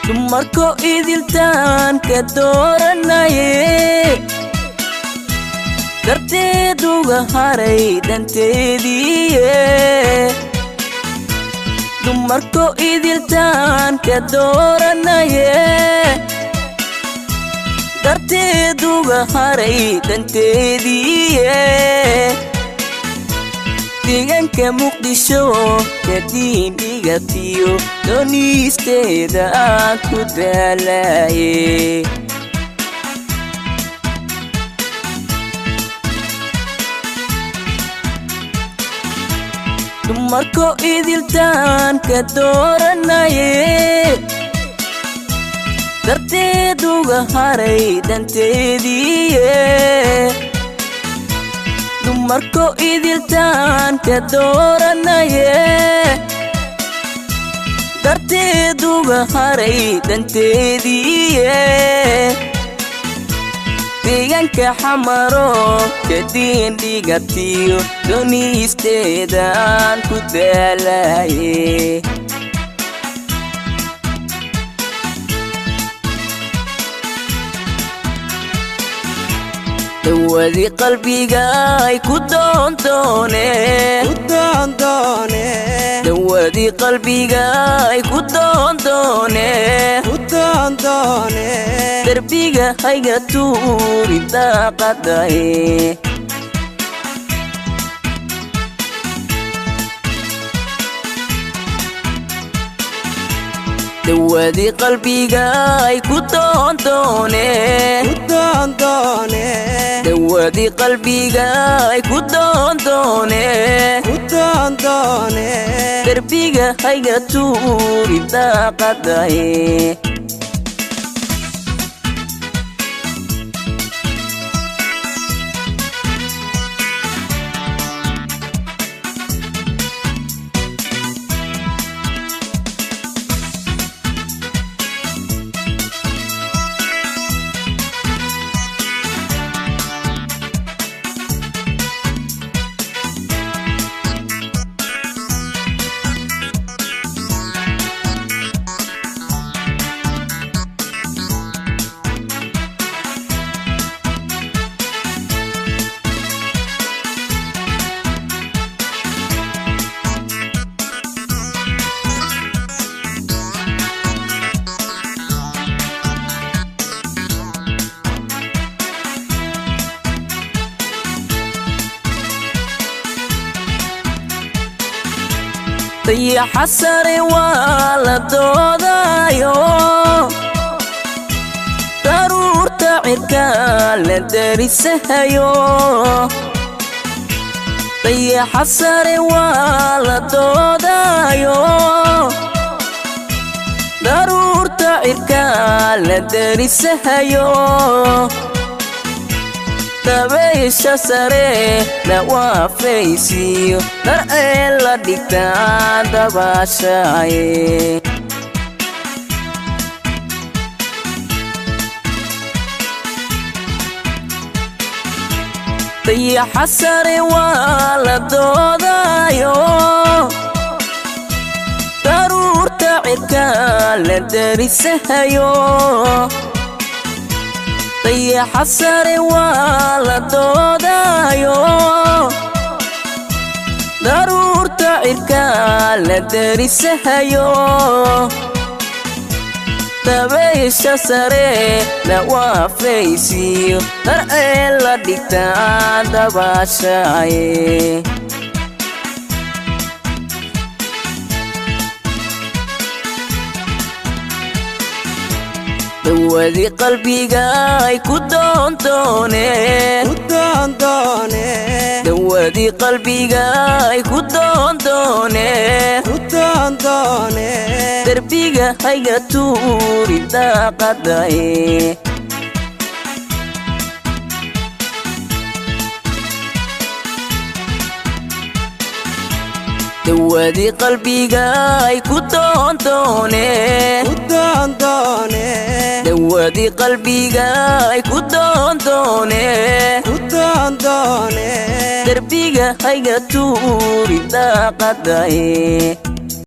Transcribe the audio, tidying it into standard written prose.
Dumarkoo idil taan kadhortaay darteed uga haray danteedii Dumarkoo idil taan kadhortaay darteed uga haray danteedii deegaanka Muqdisho Diini gatiyo doonisteeda aan ku daalaaye Dumarkoo idil taan kadhortaay darteed uga haray danteedii Dumarkoo idil taan kadhortaay darteed uga haray danteedii deegaanka xamaro Diini gatiyo doonisteeda aan ku daalaaye dawadii qalbiga ay ku doondoone dawadii qalbiga ay ku doondoone darbiga hayga tuuri daaqaday dawadii qalbiga ay ku doondoone dawadii qalbiga ay ku doondoone darbiga hayga tuuri daaqaday dayaxa sare waa la doodaayo daruurta cirka la darisahayo dayaxa sare waa la doodaayo daruurta cirka la darisahayo dabaysha sare la waafaysiyo dar ee la dhigtaan dabaashaaye dayaxa sare waa la doodaayo daruurta cirka la darisahayo dayaxa sare waa la doodaayo daruurta cirka la darisahayo dabaysha sare la waafaysiyo dar ee la dhigtaan dabaashaaye dawadii qalbiga ay ku doondoone dawadii qalbiga ay ku doondoone darbiga hayga tuuri daaqaday dawadii qalbiga ay ku doondoone dawadii qalbiga ay ku doondoone darbiga hayga tuuri daaqaday